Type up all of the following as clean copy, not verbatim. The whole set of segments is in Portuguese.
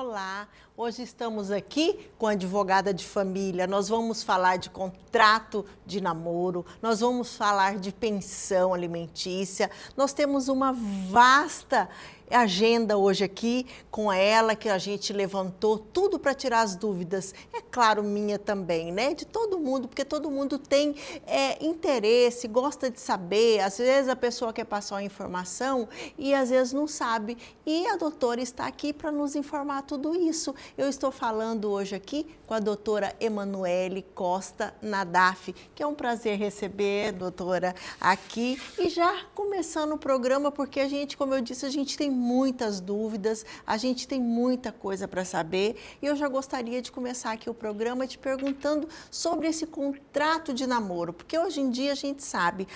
Olá, hoje estamos aqui com a advogada de família. Nós vamos falar de contrato de namoro, nós vamos falar de pensão alimentícia. Nós temos uma vasta agenda hoje aqui com ela, que a gente levantou tudo para tirar as dúvidas. É claro, minha também, né? De todo mundo, porque todo mundo tem interesse, gosta de saber. Às vezes a pessoa quer passar uma informação e às vezes não sabe. E a doutora está aqui para nos informar tudo isso. Eu estou falando hoje aqui com a doutora Emanuele Costa Nadaf, que é um prazer receber, doutora, aqui. E já começando o programa, porque a gente, como eu disse, a gente tem muitas dúvidas, a gente tem muita coisa para saber. E eu já gostaria de começar aqui o programa te perguntando sobre esse contrato de namoro, porque hoje em dia a gente sabe,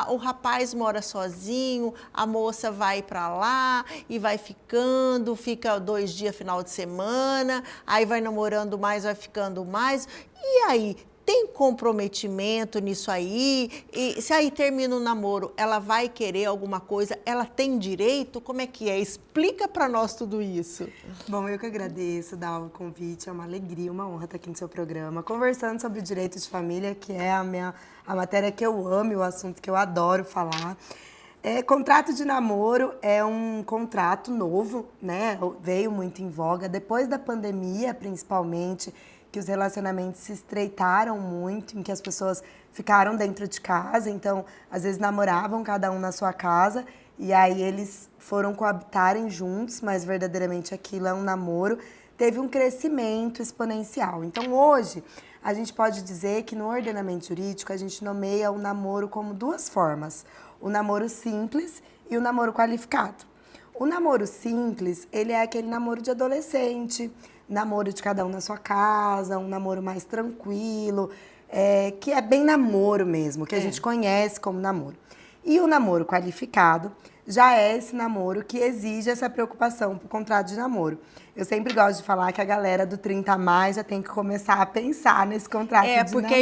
o rapaz mora sozinho, a moça vai para lá e vai ficando, fica 2 dias final de semana, aí vai namorando mais, vai ficando mais. E aí, tem comprometimento nisso aí? E se aí termina o namoro, ela vai querer alguma coisa? Ela tem direito? Como é que é? Explica para nós tudo isso. Bom, eu que agradeço dar o convite, é uma alegria, uma honra estar aqui no seu programa, conversando sobre o direito de família, que é a matéria que eu amo e o assunto que eu adoro falar. Contrato de namoro é um contrato novo, né? Veio muito em voga depois da pandemia, principalmente, que os relacionamentos se estreitaram muito, em que as pessoas ficaram dentro de casa, então, às vezes namoravam cada um na sua casa, e aí eles foram coabitarem juntos, mas verdadeiramente aquilo é um namoro, teve um crescimento exponencial. Então, hoje, a gente pode dizer que no ordenamento jurídico, a gente nomeia o namoro como 2 formas, o namoro simples e o namoro qualificado. O namoro simples, ele é aquele namoro de adolescente, namoro de cada um na sua casa, um namoro mais tranquilo, que é bem namoro mesmo, que a gente conhece como namoro. E o namoro qualificado já é esse namoro que exige essa preocupação para o contrato de namoro. Eu sempre gosto de falar que a galera do 30 a mais já tem que começar a pensar nesse contrato de namoro. Porque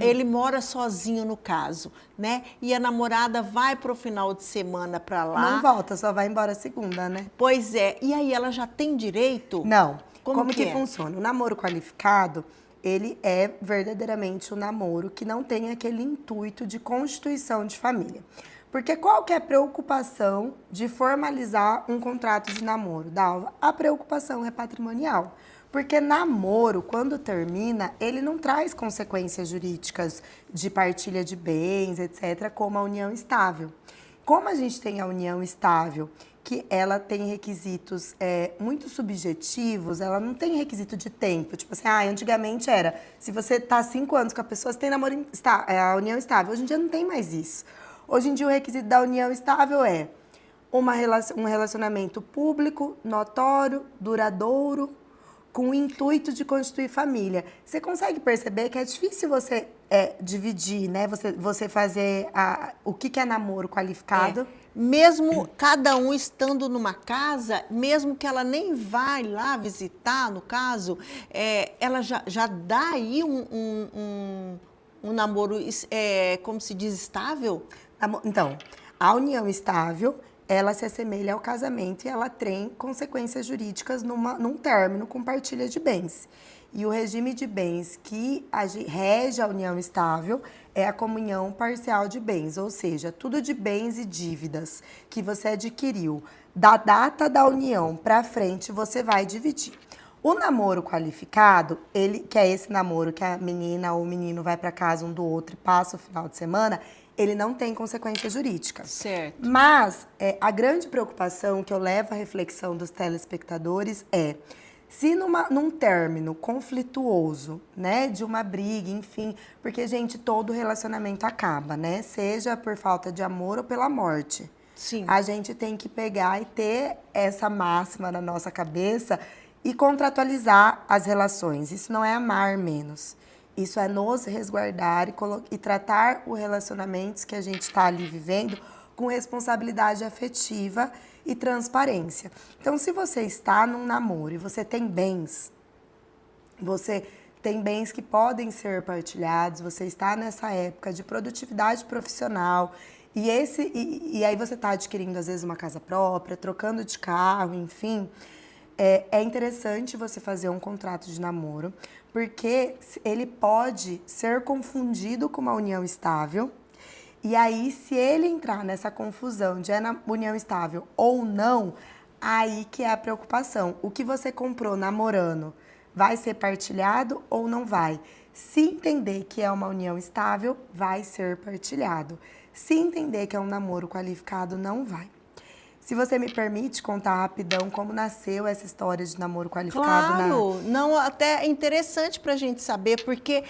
ele mora sozinho no caso, né? E a namorada vai pro final de semana para lá. Não volta, só vai embora segunda, né? Pois é. E aí ela já tem direito? Não. Como que funciona? O namoro qualificado, ele é verdadeiramente um namoro que não tem aquele intuito de constituição de família. Porque qual que é a preocupação de formalizar um contrato de namoro, Dalva? A preocupação é patrimonial. Porque namoro, quando termina, ele não traz consequências jurídicas de partilha de bens, etc., como a união estável. Como a gente tem a união estável, que ela tem requisitos muito subjetivos, ela não tem requisito de tempo. Tipo assim, antigamente era, se você tá 5 anos com a pessoa, você tem a união estável. Hoje em dia não tem mais isso. Hoje em dia o requisito da união estável é um relacionamento público, notório, duradouro, com o intuito de constituir família. Você consegue perceber que é difícil você dividir, né? Você fazer o que é namoro qualificado. Mesmo cada um estando numa casa, mesmo que ela nem vai lá visitar, no caso, ela já dá aí um namoro, como se diz, estável? Então, a união estável, ela se assemelha ao casamento e ela tem consequências jurídicas num término com partilha de bens. E o regime de bens que rege a união estável é a comunhão parcial de bens, ou seja, tudo de bens e dívidas que você adquiriu da data da união para frente, você vai dividir. O namoro qualificado, que é esse namoro que a menina ou o menino vai para casa um do outro e passa o final de semana, ele não tem consequência jurídica. Certo. Mas a grande preocupação que eu levo à reflexão dos telespectadores é, se num término conflituoso, né, de uma briga, enfim, porque, gente, todo relacionamento acaba, né, seja por falta de amor ou pela morte. Sim. A gente tem que pegar e ter essa máxima na nossa cabeça e contratualizar as relações. Isso não é amar menos. Isso é nos resguardar e tratar os relacionamentos que a gente está ali vivendo com responsabilidade afetiva e transparência. Então, se você está num namoro e você tem bens que podem ser partilhados, você está nessa época de produtividade profissional e aí você está adquirindo, às vezes, uma casa própria, trocando de carro, enfim, É interessante você fazer um contrato de namoro, porque ele pode ser confundido com uma união estável. E aí, se ele entrar nessa confusão de união estável ou não, aí que é a preocupação. O que você comprou namorando vai ser partilhado ou não vai? Se entender que é uma união estável, vai ser partilhado. Se entender que é um namoro qualificado, não vai. Se você me permite contar rapidão como nasceu essa história de namoro qualificado. Claro, não, até é interessante para a gente saber, porque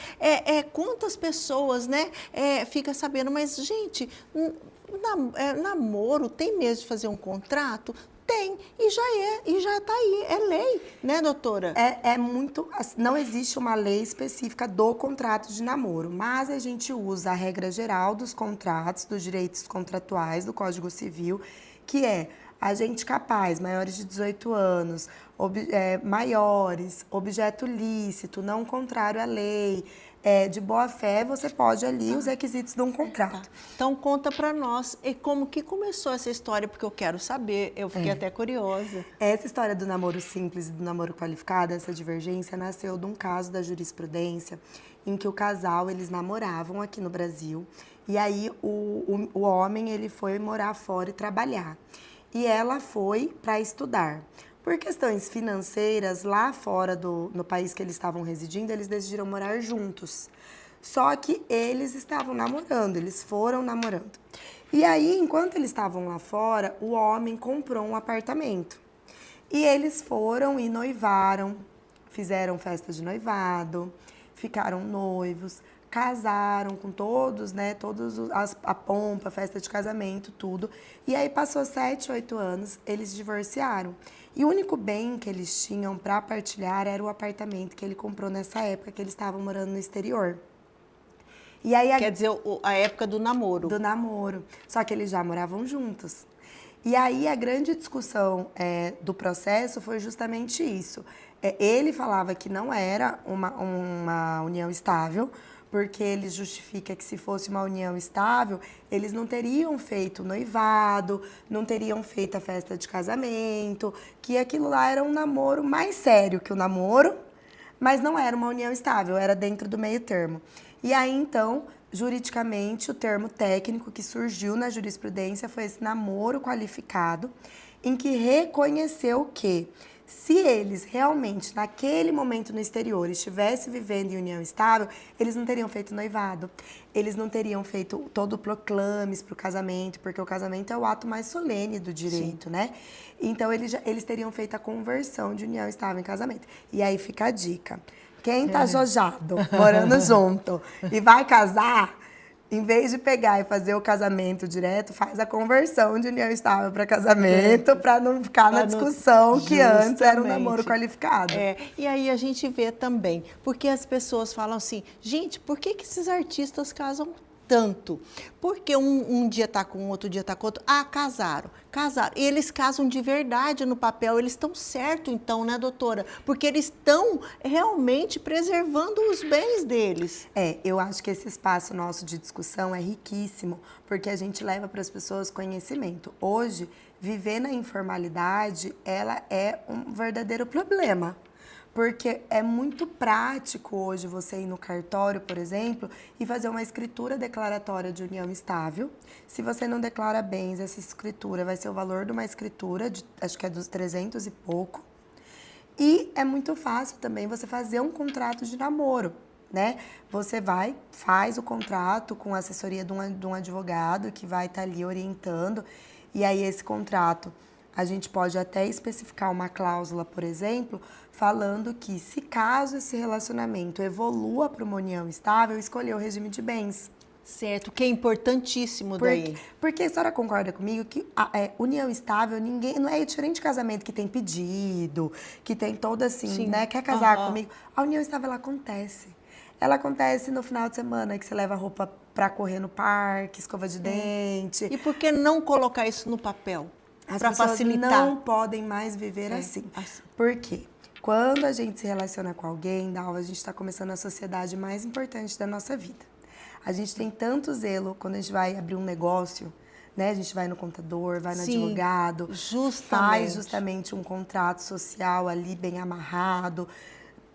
quantas pessoas, né, fica sabendo, mas gente, namoro tem mesmo de fazer um contrato? Tem, e já está aí, é lei, né, doutora? Não existe uma lei específica do contrato de namoro, mas a gente usa a regra geral dos contratos, dos direitos contratuais do Código Civil, que é agente capaz, maiores de 18 anos, maiores, objeto lícito, não contrário à lei, de boa fé, você pode ali os requisitos de um contrato. Tá. Então conta para nós como que começou essa história, porque eu quero saber, eu fiquei até curiosa. Essa história do namoro simples e do namoro qualificado, essa divergência, nasceu de um caso da jurisprudência em que o casal, eles namoravam aqui no Brasil, e aí o homem, ele foi morar fora e trabalhar. E ela foi para estudar. Por questões financeiras, lá fora no país que eles estavam residindo, eles decidiram morar juntos. Só que eles estavam namorando, eles foram namorando. E aí, enquanto eles estavam lá fora, o homem comprou um apartamento. E eles foram e noivaram, fizeram festa de noivado, ficaram noivos, casaram com todos, né, a pompa, festa de casamento, tudo. E aí passou 7, 8 anos, eles divorciaram. E o único bem que eles tinham para partilhar era o apartamento que ele comprou nessa época que eles estavam morando no exterior. E aí Quer dizer, a época do namoro. Do namoro. Só que eles já moravam juntos. E aí a grande discussão do processo foi justamente isso. Ele falava que não era uma união estável, porque ele justifica que se fosse uma união estável, eles não teriam feito noivado, não teriam feito a festa de casamento, que aquilo lá era um namoro mais sério que o namoro, mas não era uma união estável, era dentro do meio termo. E aí, então, juridicamente, o termo técnico que surgiu na jurisprudência foi esse namoro qualificado, em que reconheceu que se eles realmente, naquele momento no exterior, estivessem vivendo em união estável, eles não teriam feito noivado, eles não teriam feito todo o proclames para o casamento, porque o casamento é o ato mais solene do direito, Sim. né? Então, eles teriam feito a conversão de união estável em casamento. E aí fica a dica. Quem tá jojado, morando junto, e vai casar, em vez de pegar e fazer o casamento direto, faz a conversão de união estável para casamento, para não ficar na discussão que antes era um namoro qualificado. E aí a gente vê também, porque as pessoas falam assim, gente, por que esses artistas casam tanto? Porque um dia tá com outro dia tá com outro. Ah, casaram. E eles casam de verdade no papel, eles estão certos então, né, doutora? Porque eles estão realmente preservando os bens deles. Eu acho que esse espaço nosso de discussão é riquíssimo, porque a gente leva para as pessoas conhecimento. Hoje, viver na informalidade, ela é um verdadeiro problema. Porque é muito prático hoje você ir no cartório, por exemplo, e fazer uma escritura declaratória de união estável. Se você não declara bens, essa escritura vai ser o valor de uma escritura, acho que é dos 300 e pouco. E é muito fácil também você fazer um contrato de namoro, né? Você faz o contrato com a assessoria de um advogado que vai estar ali orientando. E aí esse contrato, a gente pode até especificar uma cláusula, por exemplo, falando que se caso esse relacionamento evolua para uma união estável, escolher o regime de bens. Certo, que é importantíssimo daí. Porque a senhora concorda comigo que união estável, não é diferente de casamento que tem pedido, que tem todo assim, Sim. né? Quer casar comigo? A união estável, ela acontece. Ela acontece no final de semana, que você leva a roupa para correr no parque, escova de dente. E por que não colocar isso no papel? As pessoas não podem mais viver assim. Por quê? Quando a gente se relaciona com alguém, Dalva, a gente está começando a sociedade mais importante da nossa vida. A gente tem tanto zelo quando a gente vai abrir um negócio, né? A gente vai no contador, vai no Sim, advogado, justamente. faz justamente um contrato social ali bem amarrado,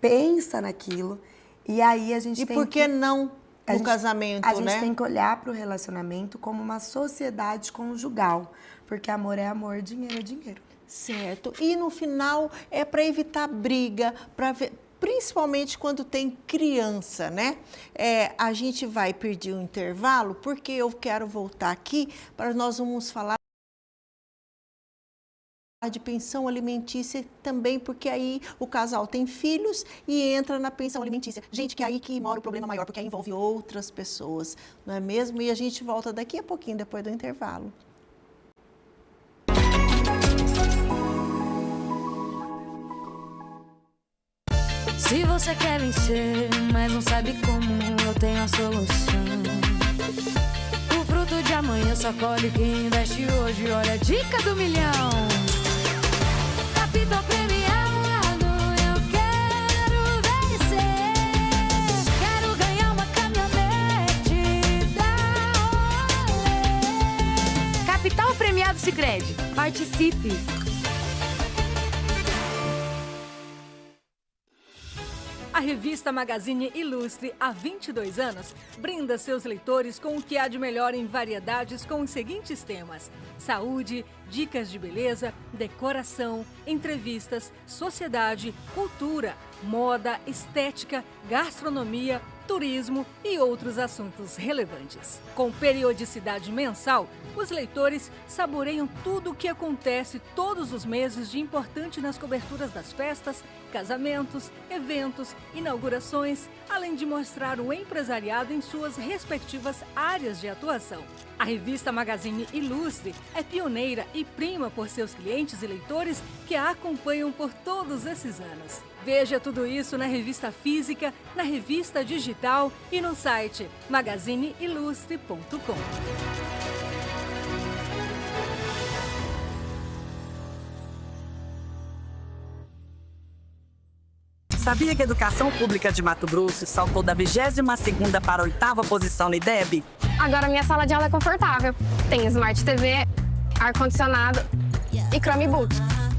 pensa naquilo, e aí a gente E tem por que não no casamento, a gente né? tem que olhar para o relacionamento como uma sociedade conjugal, porque amor é amor, dinheiro é dinheiro. Certo. E no final é para evitar briga, principalmente quando tem criança, né? A gente vai pedir um intervalo porque eu quero voltar aqui para nós vamos falar de pensão alimentícia também, porque aí o casal tem filhos e entra na pensão alimentícia. Gente, que é aí que mora o problema maior, porque aí envolve outras pessoas, não é mesmo? E a gente volta daqui a pouquinho, depois do intervalo. Se você quer vencer, mas não sabe como, eu tenho a solução. O fruto de amanhã só colhe quem investe hoje. Olha a dica do milhão. Capital premiado, eu quero vencer. Quero ganhar uma caminhonete da Olé. Capital premiado Sicredi. Participe. A revista Magazine Ilustre, há 22 anos, brinda seus leitores com o que há de melhor em variedades com os seguintes temas: saúde, dicas de beleza, decoração, entrevistas, sociedade, cultura, moda, estética, gastronomia, turismo e outros assuntos relevantes. Com periodicidade mensal, os leitores saboreiam tudo o que acontece todos os meses de importante nas coberturas das festas, casamentos, eventos, inaugurações, além de mostrar o empresariado em suas respectivas áreas de atuação. A revista Magazine Ilustre é pioneira e prima por seus clientes e leitores que a acompanham por todos esses anos. Veja tudo isso na revista física, na revista digital e no site magazineilustre.com. Sabia que a educação pública de Mato Grosso saltou da 22ª para a 8ª posição no IDEB? Agora minha sala de aula é confortável. Tem Smart TV, ar-condicionado e Chromebook.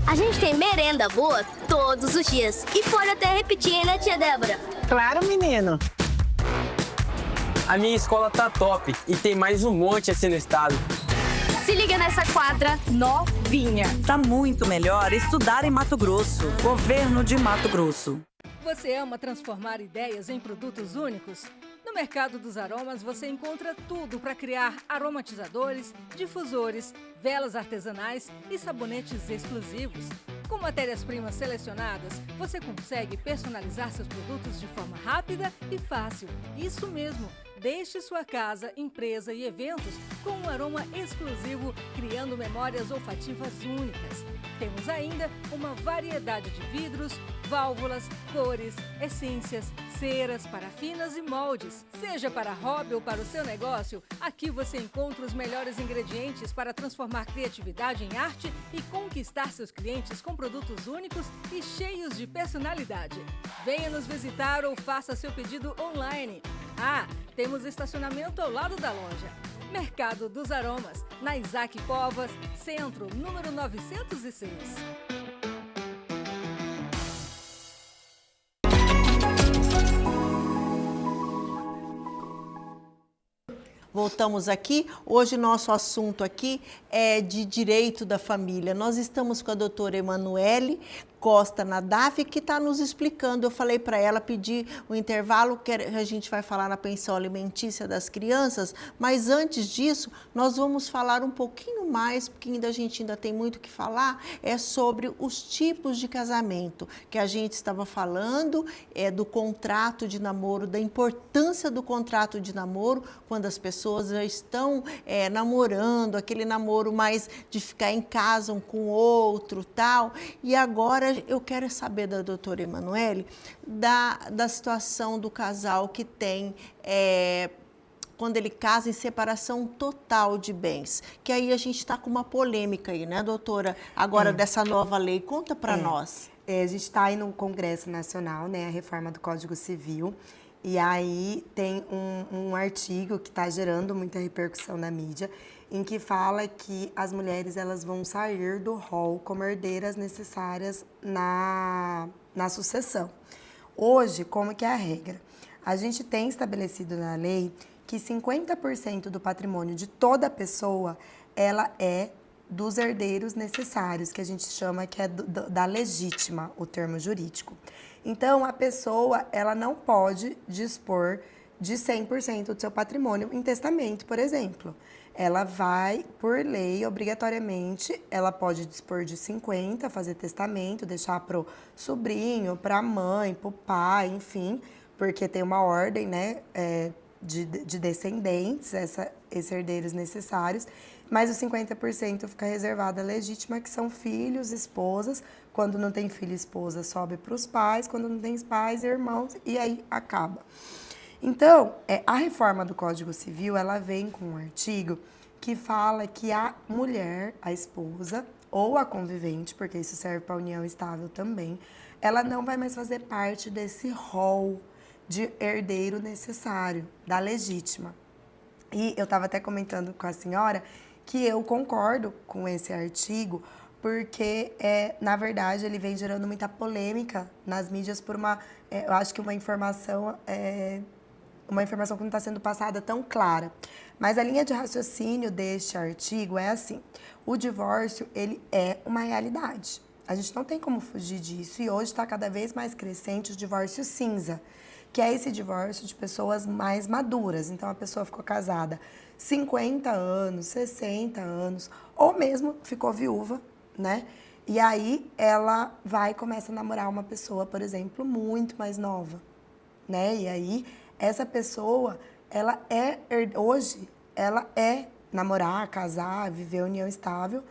A gente tem merenda boa todos os dias. E pode até repetir, né, tia Débora? Claro, menino. A minha escola tá top e tem mais um monte assim no estado. Se liga nessa quadra novinha. Tá muito melhor estudar em Mato Grosso. Governo de Mato Grosso. Você ama transformar ideias em produtos únicos? No mercado dos aromas você encontra tudo para criar aromatizadores, difusores, velas artesanais e sabonetes exclusivos. Com matérias-primas selecionadas, você consegue personalizar seus produtos de forma rápida e fácil. Isso mesmo! Deixe sua casa, empresa e eventos com um aroma exclusivo, criando memórias olfativas únicas. Temos ainda uma variedade de vidros, válvulas, cores, essências, ceras, parafinas e moldes. Seja para hobby ou para o seu negócio, aqui você encontra os melhores ingredientes para transformar criatividade em arte e conquistar seus clientes com produtos únicos e cheios de personalidade. Venha nos visitar ou faça seu pedido online. Ah, temos estacionamento ao lado da loja. Mercado dos Aromas, na Isaac Povas, Centro, número 906. Voltamos aqui. Hoje nosso assunto aqui é de direito da família. Nós estamos com a doutora Emanuele Costa Nadaf, que está nos explicando. Eu falei para ela pedir o intervalo, que a gente vai falar na pensão alimentícia das crianças, mas antes disso, nós vamos falar um pouquinho mais, porque a gente ainda tem muito o que falar, é sobre os tipos de casamento, que a gente estava falando, do contrato de namoro, da importância do contrato de namoro, quando as pessoas já estão namorando, aquele namoro mais de ficar em casa um com o outro, tal. E agora eu quero saber da doutora Emanuele da situação do casal que tem, quando ele casa em separação total de bens, que aí a gente está com uma polêmica aí, né, doutora? Agora dessa nova lei, conta para nós. A gente está aí no Congresso Nacional, né, a reforma do Código Civil, E aí tem um artigo que está gerando muita repercussão na mídia, em que fala que as mulheres elas vão sair do rol como herdeiras necessárias na sucessão. Hoje, como que é a regra? A gente tem estabelecido na lei que 50% do patrimônio de toda pessoa, ela é dos herdeiros necessários, que a gente chama que é da legítima, o termo jurídico. Então, a pessoa, ela não pode dispor de 100% do seu patrimônio em testamento, por exemplo. Ela vai, por lei, obrigatoriamente, ela pode dispor de 50%, fazer testamento, deixar para o sobrinho, para a mãe, para o pai, enfim, porque tem uma ordem, né, de descendentes, esses herdeiros necessários, mas os 50% fica reservado à legítima, que são filhos, esposas. Quando não tem filho e esposa, sobe para os pais. Quando não tem pais, irmãos, e aí acaba. Então, a reforma do Código Civil, ela vem com um artigo que fala que a mulher, a esposa, ou a convivente, porque isso serve para a união estável também, ela não vai mais fazer parte desse rol de herdeiro necessário, da legítima. E eu estava até comentando com a senhora que eu concordo com esse artigo, porque, na verdade, ele vem gerando muita polêmica nas mídias por eu acho que uma informação que não está sendo passada tão clara. Mas a linha de raciocínio deste artigo é assim: o divórcio, ele é uma realidade. A gente não tem como fugir disso, e hoje está cada vez mais crescente o divórcio cinza, que é esse divórcio de pessoas mais maduras. Então, a pessoa ficou casada 50 anos, 60 anos, ou mesmo ficou viúva, né? E aí, ela vai e começa a namorar uma pessoa, por exemplo, muito mais nova, né? E aí, essa pessoa, hoje, ela é namorar, casar, viver união estável,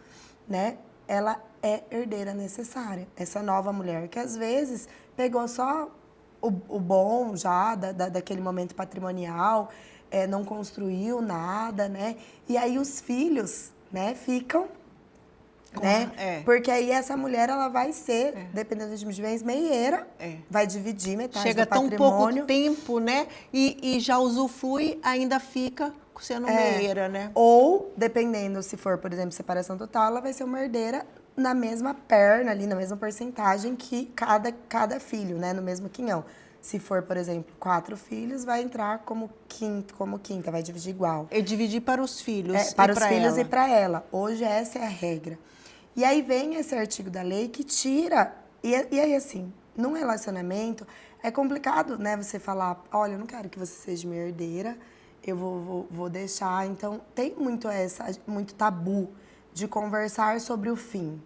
né? Ela é herdeira necessária. Essa nova mulher que, às vezes, pegou só o bom já daquele momento patrimonial, não construiu nada, né? E aí os filhos, né, ficam, né? Porque aí essa mulher, ela vai ser, dependendo de bens, meieira, vai dividir metade do patrimônio. Chega tão pouco tempo, né? E já usufrui, ainda fica sendo meieira, né? Ou, dependendo, se for, por exemplo, separação total, ela vai ser uma herdeira na mesma perna, ali, na mesma porcentagem que cada filho, né? No mesmo quinhão. Se for, por exemplo, 4 filhos, vai entrar como quinta, vai dividir igual. E dividir para os filhos para os filhos e para ela. Hoje, essa é a regra. E aí vem esse artigo da lei que tira... E aí, assim, num relacionamento, é complicado, né? Você falar, olha, eu não quero que você seja minha herdeira, eu vou deixar. Então, tem muito tabu de conversar sobre o fim,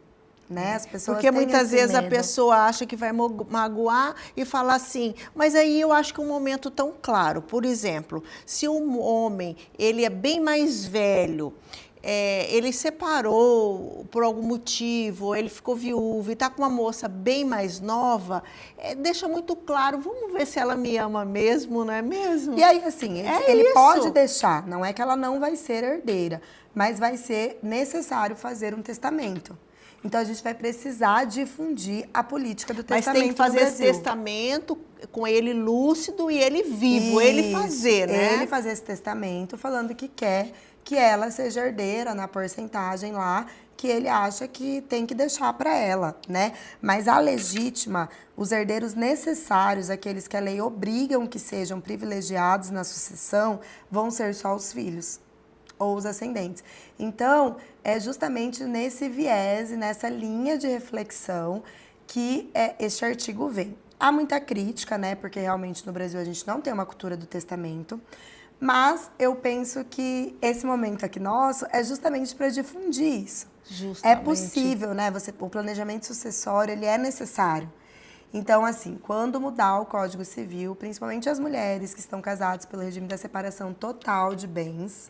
né? As pessoas Porque têm muitas esse vezes a medo. pessoa acha que vai magoar e fala assim, mas aí eu acho que um momento tão claro, por exemplo, se um homem, ele é bem mais velho, ele separou por algum motivo, ele ficou viúvo e está com uma moça bem mais nova, deixa muito claro, vamos ver se ela me ama mesmo, não é mesmo? E aí, assim, ele isso. pode deixar, não é que ela não vai ser herdeira, mas vai ser necessário fazer um testamento. Então, a gente vai precisar difundir a política do testamento. Mas tem que fazer no esse Brasil. testamento com ele lúcido e ele vivo, ele fazer, né? Ele fazer esse testamento falando que quer que ela seja herdeira na porcentagem lá que ele acha que tem que deixar para ela, né? Mas a legítima, os herdeiros necessários, aqueles que a lei obrigam que sejam privilegiados na sucessão, vão ser só os filhos ou os ascendentes. Então, é justamente nesse viés, nessa linha de reflexão que este artigo vem. Há muita crítica, né? Porque realmente no Brasil a gente não tem uma cultura do testamento, mas eu penso que esse momento aqui nosso é justamente para difundir isso. Justamente. É possível, né? O planejamento sucessório, ele é necessário. Então, assim, quando mudar o Código Civil, principalmente as mulheres que estão casadas pelo regime da separação total de bens,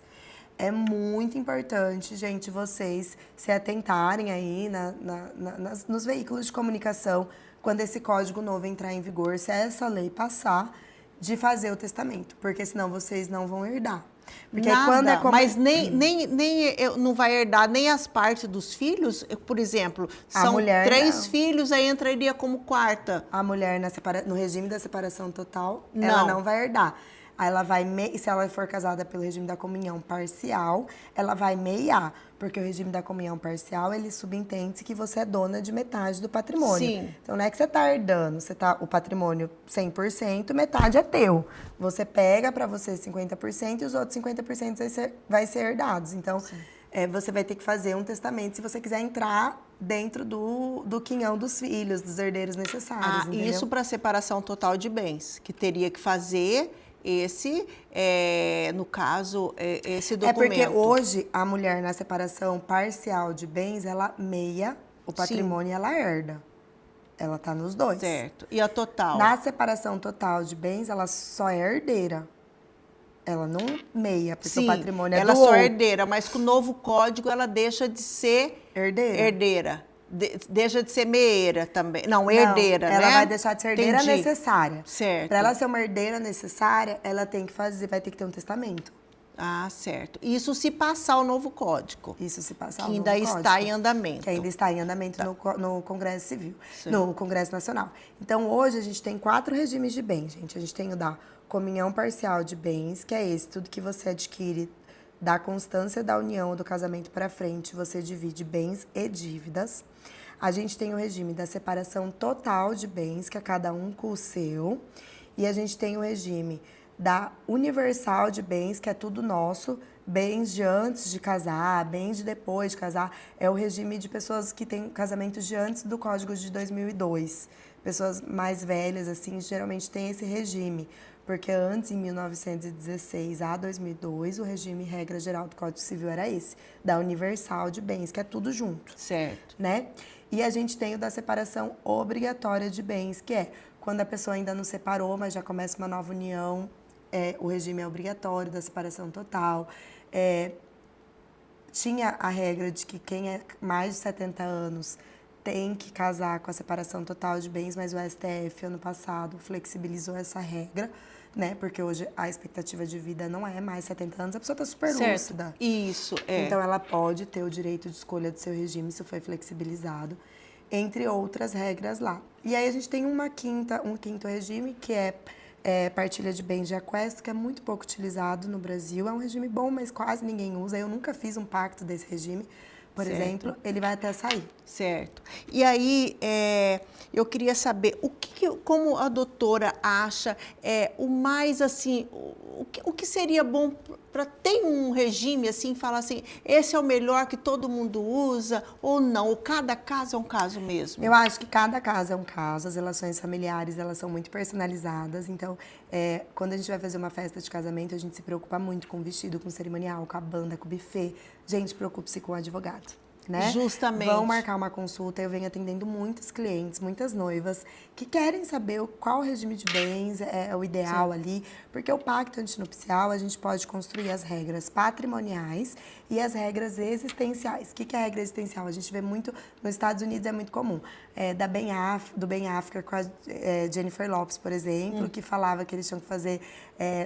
é muito importante, gente, vocês se atentarem aí nos veículos de comunicação, quando esse código novo entrar em vigor, se essa lei passar, de fazer o testamento, porque senão vocês não vão herdar. Porque Nada, quando é como... mas não vai herdar nem as partes dos filhos? Por exemplo, A são mulher, 3 não. filhos, aí entraria como quarta. A mulher no regime da separação total, Não. ela não vai herdar. Aí ela vai, se ela for casada pelo regime da comunhão parcial, ela vai meiar. Porque o regime da comunhão parcial, ele subentende que você é dona de metade do patrimônio. Sim. Então não é que você está herdando, o patrimônio 100%, metade é teu. Você pega para você 50% e os outros 50% vai ser herdados. Então, você vai ter que fazer um testamento se você quiser entrar dentro do quinhão dos filhos, dos herdeiros necessários, entendeu? Isso para separação total de bens, que teria que fazer esse, no caso, esse documento. É porque hoje a mulher na separação parcial de bens, ela meia o patrimônio e ela herda. Ela tá nos dois. Certo. E a total? Na separação total de bens, ela só é herdeira. Ela não meia, porque o patrimônio é do ela só outro. é herdeira, mas com o novo código ela deixa de ser herdeira. Deixa de ser meieira também. Não, herdeira, né? Ela vai deixar de ser herdeira necessária. Certo. Para ela ser uma herdeira necessária, ela vai ter que ter um testamento. Ah, certo. Isso se passar o novo código. Isso se passar que o novo ainda código. está em andamento. Que ainda está em andamento no Congresso Civil, Sim. no Congresso Nacional. Então, hoje, a gente tem 4 regimes de bens, gente. A gente tem o da comunhão parcial de bens, que é esse, tudo que você adquire da constância da união ou do casamento para frente, você divide bens e dívidas. A gente tem o regime da separação total de bens, que é cada um com o seu. E a gente tem o regime da universal de bens, que é tudo nosso, bens de antes de casar, bens de depois de casar. É o regime de pessoas que têm casamentos de antes do Código de 2002. Pessoas mais velhas, assim, geralmente têm esse regime. Porque antes, em 1916 a 2002, o regime regra geral do Código Civil era esse, da universal de bens, que é tudo junto. Certo. Né? E a gente tem o da separação obrigatória de bens, que é quando a pessoa ainda não separou, mas já começa uma nova união, o regime é obrigatório da separação total. Tinha a regra de que quem é mais de 70 anos tem que casar com a separação total de bens, mas o STF, ano passado, flexibilizou essa regra, né? Porque hoje a expectativa de vida não é mais 70 anos, a pessoa está super lúcida. Isso, Então, ela pode ter o direito de escolha do seu regime, isso foi flexibilizado, entre outras regras lá. E aí, a gente tem um quinto regime, que é partilha de bens de aquesto, que é muito pouco utilizado no Brasil. É um regime bom, mas quase ninguém usa. Eu nunca fiz um pacto desse regime, por exemplo, ele vai até sair. Certo. E aí, eu queria saber, como a doutora acha o mais, assim, o que seria bom para ter um regime, assim, falar assim, esse é o melhor que todo mundo usa, ou não? Ou cada caso é um caso mesmo? Eu acho que cada caso é um caso. As relações familiares, elas são muito personalizadas. Então, quando a gente vai fazer uma festa de casamento, a gente se preocupa muito com o vestido, com o cerimonial, com a banda, com o buffet. Gente, preocupe-se com o advogado. Né? Justamente. Vão marcar uma consulta. Eu venho atendendo muitos clientes, muitas noivas, que querem saber qual regime de bens é o ideal ali, porque o pacto antinupcial, a gente pode construir as regras patrimoniais e as regras existenciais. O que é a regra existencial? A gente vê muito, nos Estados Unidos é muito comum, do Ben Affleck com a Jennifer Lopez, por exemplo, que falava que eles tinham que fazer,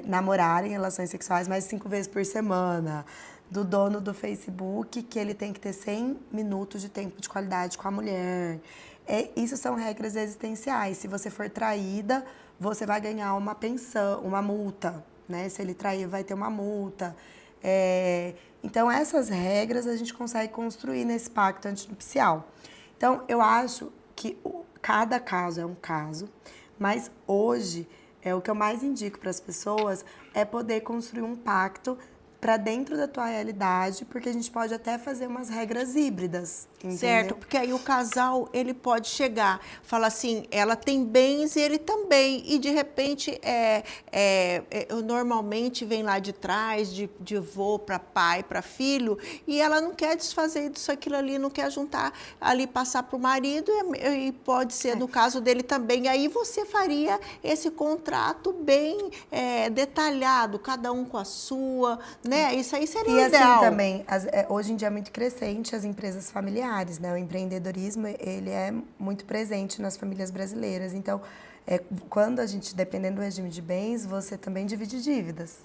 namorarem relações sexuais mais 5 vezes por semana. Do dono do Facebook, que ele tem que ter 100 minutos de tempo de qualidade com a mulher. Isso são regras existenciais. Se você for traída, você vai ganhar uma pensão, uma multa. Né? Se ele trair, vai ter uma multa. Então, essas regras a gente consegue construir nesse pacto antinupcial. Então, eu acho que cada caso é um caso, mas hoje, o que eu mais indico para as pessoas é poder construir um pacto para dentro da tua realidade, porque a gente pode até fazer umas regras híbridas, entendeu? Certo, porque aí o casal, ele pode chegar, falar assim, ela tem bens e ele também, e de repente, normalmente vem lá de trás, de avô para pai, para filho, e ela não quer desfazer disso, aquilo ali, não quer juntar ali, passar para o marido, e pode ser no caso dele também. Aí você faria esse contrato bem detalhado, cada um com a sua, né? Isso aí seria e ideal. assim também, hoje em dia é muito crescente as empresas familiares, né? O empreendedorismo, ele é muito presente nas famílias brasileiras. Então, quando a gente, dependendo do regime de bens, você também divide dívidas.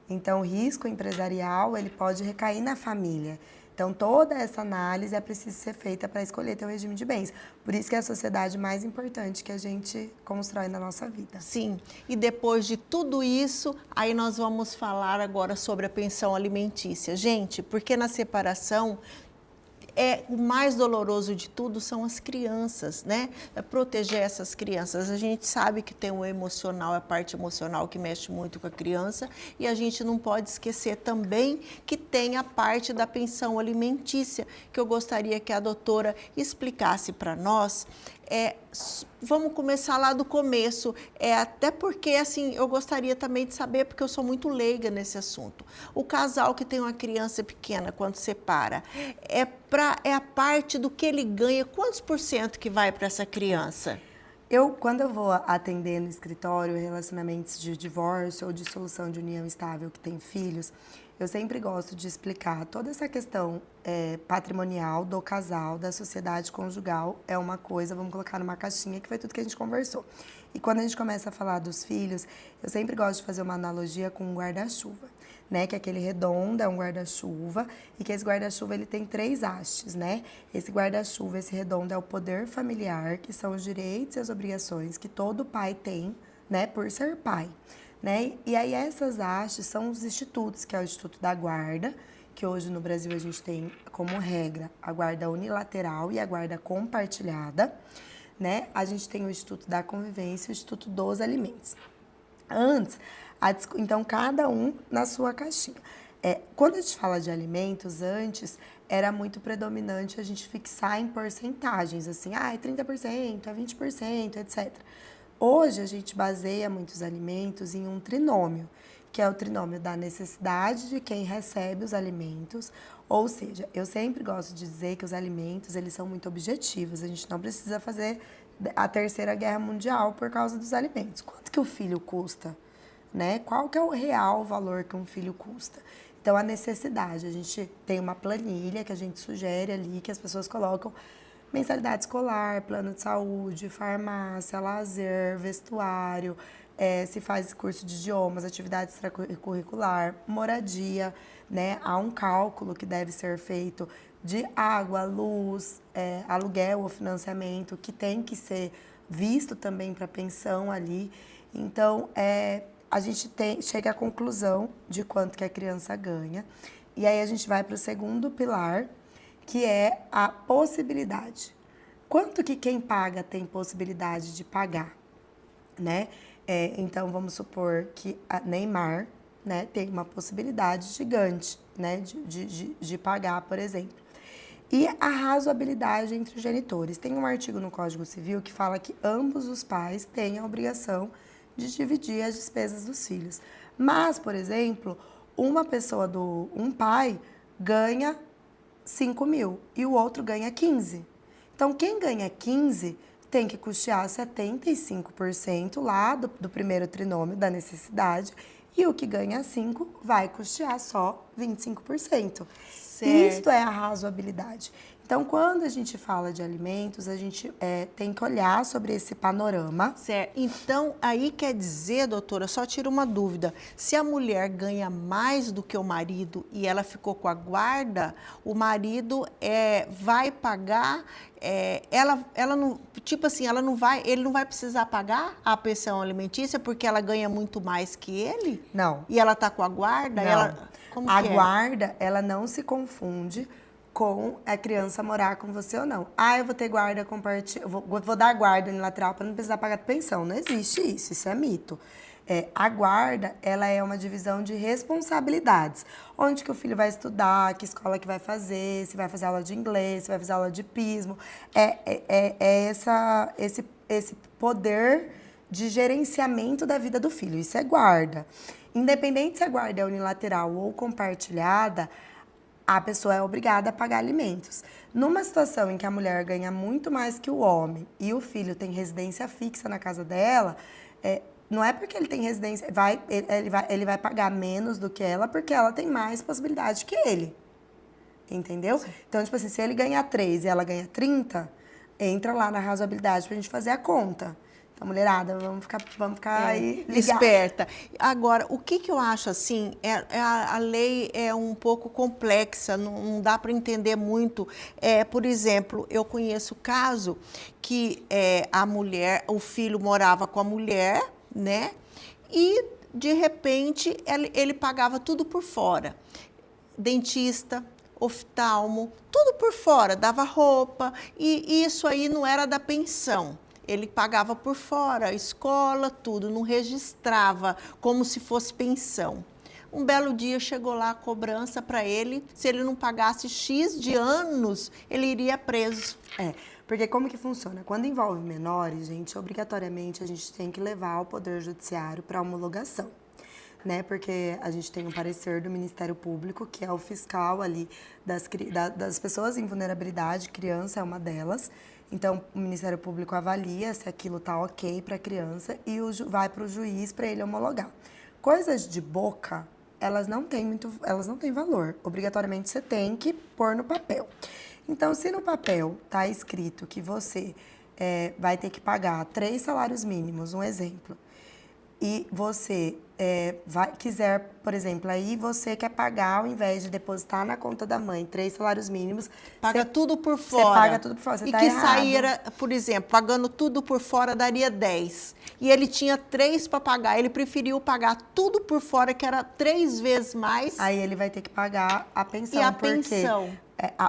Então, o risco empresarial, ele pode recair na família. Então, toda essa análise é preciso ser feita para escolher teu regime de bens. Por isso que é a sociedade mais importante que a gente constrói na nossa vida. Sim, e depois de tudo isso, aí nós vamos falar agora sobre a pensão alimentícia. Gente, porque na separação, o mais doloroso de tudo são as crianças, né? É proteger essas crianças. A gente sabe que tem o emocional, a parte emocional que mexe muito com a criança, e a gente não pode esquecer também que tem a parte da pensão alimentícia, que eu gostaria que a doutora explicasse para nós. Vamos começar lá do começo, até porque assim, eu gostaria também de saber, porque eu sou muito leiga nesse assunto. O casal que tem uma criança pequena, quando separa, é a parte do que ele ganha, quantos % que vai para essa criança? Quando eu vou atender no escritório relacionamentos de divórcio ou de solução de união estável que tem filhos, eu sempre gosto de explicar toda essa questão patrimonial do casal, da sociedade conjugal, é uma coisa, vamos colocar numa caixinha, que foi tudo que a gente conversou. E quando a gente começa a falar dos filhos, eu sempre gosto de fazer uma analogia com um guarda-chuva, né? Que aquele redondo é um guarda-chuva e que esse guarda-chuva ele tem 3 hastes, né? Esse guarda-chuva, esse redondo é o poder familiar, que são os direitos e as obrigações que todo pai tem, né? Por ser pai. Né? E aí essas hastes são os institutos, que é o Instituto da Guarda, que hoje no Brasil a gente tem como regra a guarda unilateral e a guarda compartilhada, né? A gente tem o Instituto da Convivência e o Instituto dos Alimentos. Então cada um na sua caixinha. Quando a gente fala de alimentos, antes era muito predominante a gente fixar em porcentagens, assim, 30%, 20%, etc. Hoje, a gente baseia muitos alimentos em um trinômio, que é o trinômio da necessidade de quem recebe os alimentos. Ou seja, eu sempre gosto de dizer que os alimentos, eles são muito objetivos. A gente não precisa fazer a Terceira Guerra Mundial por causa dos alimentos. Quanto que o filho custa? Né? Qual que é o real valor que um filho custa? Então, a necessidade. A gente tem uma planilha que a gente sugere ali, que as pessoas colocam mensalidade escolar, plano de saúde, farmácia, lazer, vestuário, se faz curso de idiomas, atividade extracurricular, moradia, né? Há um cálculo que deve ser feito de água, luz, aluguel ou financiamento, que tem que ser visto também para pensão ali. Então, a gente chega à conclusão de quanto que a criança ganha. E aí a gente vai para o segundo pilar, que é a possibilidade. Quanto que quem paga tem possibilidade de pagar, né? Então, vamos supor que a Neymar, né, tem uma possibilidade gigante, né, de pagar, por exemplo. E a razoabilidade entre os genitores. Tem um artigo no Código Civil que fala que ambos os pais têm a obrigação de dividir as despesas dos filhos. Mas, por exemplo, um pai ganha 5 mil e o outro ganha 15. Então, quem ganha 15 tem que custear 75% lá do primeiro trinômio da necessidade e o que ganha 5 vai custear só 25%. Certo. Isto é a razoabilidade. Então, quando a gente fala de alimentos, a gente tem que olhar sobre esse panorama. Certo. Então, aí quer dizer, doutora, só tira uma dúvida. Se a mulher ganha mais do que o marido e ela ficou com a guarda, o marido vai pagar, ela não, tipo assim, ele não vai precisar pagar a pensão alimentícia porque ela ganha muito mais que ele? Não. E ela está com a guarda? Não. A guarda, ela não se confunde com a criança morar com você ou não. Eu vou ter guarda compartilhada, vou dar guarda unilateral para não precisar pagar pensão. Não existe isso é mito. A guarda, ela é uma divisão de responsabilidades. Onde que o filho vai estudar, que escola que vai fazer, se vai fazer aula de inglês, se vai fazer aula de hipismo. Esse poder de gerenciamento da vida do filho. Isso é guarda. Independente se a guarda é unilateral ou compartilhada, a pessoa é obrigada a pagar alimentos. Numa situação em que a mulher ganha muito mais que o homem e o filho tem residência fixa na casa dela, não é porque ele tem residência, ele vai pagar menos do que ela porque ela tem mais possibilidade que ele. Entendeu? Sim. Então, tipo assim, se ele ganha 3 e ela ganha 30, entra lá na razoabilidade pra gente fazer a conta. Então, mulherada, vamos ficar aí ligados. Esperta. Agora, o que eu acho assim, a lei é um pouco complexa, não dá para entender muito. Por exemplo, eu conheço caso que a mulher, o filho morava com a mulher, né? E, de repente, ele pagava tudo por fora. Dentista, oftalmo, tudo por fora, dava roupa, e isso aí não era da pensão. Ele pagava por fora, escola, tudo, não registrava como se fosse pensão. Um belo dia chegou lá a cobrança para ele, se ele não pagasse X de anos, ele iria preso. Porque como que funciona? Quando envolve menores, gente, obrigatoriamente a gente tem que levar ao Poder Judiciário para homologação, né? Porque a gente tem um parecer do Ministério Público, que é o fiscal ali das pessoas em vulnerabilidade, criança é uma delas. Então, o Ministério Público avalia se aquilo tá ok para a criança e vai para o juiz para ele homologar. Coisas de boca, elas não têm valor. Obrigatoriamente você tem que pôr no papel. Então, se no papel tá escrito que você vai ter que pagar 3 salários mínimos, um exemplo, e você quiser, por exemplo, aí você quer pagar, ao invés de depositar na conta da mãe 3 salários mínimos, Paga tudo por fora. Você paga tudo por fora, você e tá que errado. saíra, por exemplo, pagando tudo por fora daria 10. E ele tinha 3 para pagar. Ele preferiu pagar tudo por fora, que era 3 vezes mais. Aí ele vai ter que pagar a pensão. E a porque pensão?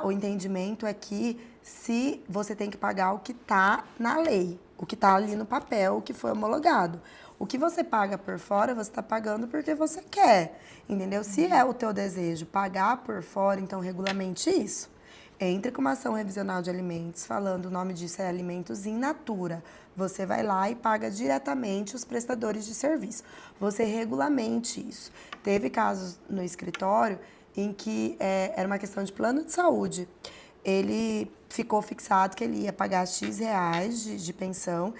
O entendimento é que se você tem que pagar o que está na lei, o que está ali no papel, o que foi homologado. O que você paga por fora, você está pagando porque você quer, entendeu? Se é o teu desejo pagar por fora, então regulamente isso. Entre com uma ação revisional de alimentos, falando o nome disso é alimentos in natura. Você vai lá e paga diretamente os prestadores de serviço. Você regulamente isso. Teve casos no escritório em que era uma questão de plano de saúde. Ele ficou fixado que ele ia pagar X reais de pensão.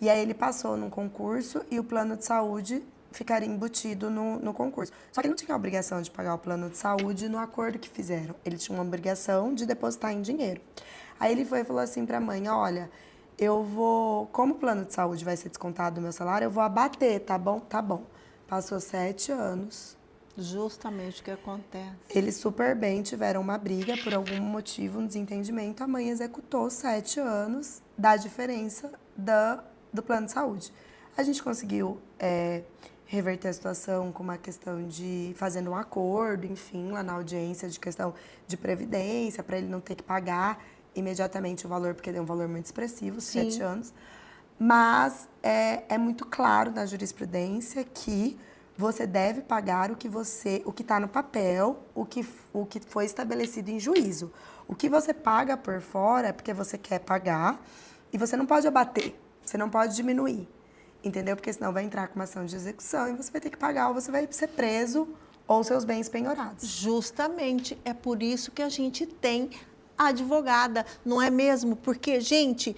E aí ele passou num concurso e o plano de saúde ficaria embutido no concurso. Só que ele não tinha a obrigação de pagar o plano de saúde no acordo que fizeram. Ele tinha uma obrigação de depositar em dinheiro. Aí ele foi e falou assim para a mãe, olha, como o plano de saúde vai ser descontado do meu salário, eu vou abater, tá bom? Tá bom. Passou 7 anos. Justamente o que acontece. Eles super bem tiveram uma briga por algum motivo, um desentendimento. A mãe executou 7 anos da diferença do plano de saúde. A gente conseguiu reverter a situação com uma questão de fazendo um acordo, enfim, lá na audiência de questão de previdência, para ele não ter que pagar imediatamente o valor, porque deu um valor muito expressivo, 7 anos. Mas é muito claro na jurisprudência que você deve pagar o que está no papel, o que foi estabelecido em juízo. O que você paga por fora é porque você quer pagar e você não pode abater. Você não pode diminuir, entendeu? Porque senão vai entrar com uma ação de execução e você vai ter que pagar ou você vai ser preso ou seus bens penhorados. Justamente, é por isso que a gente tem a advogada, não é mesmo? Porque, gente,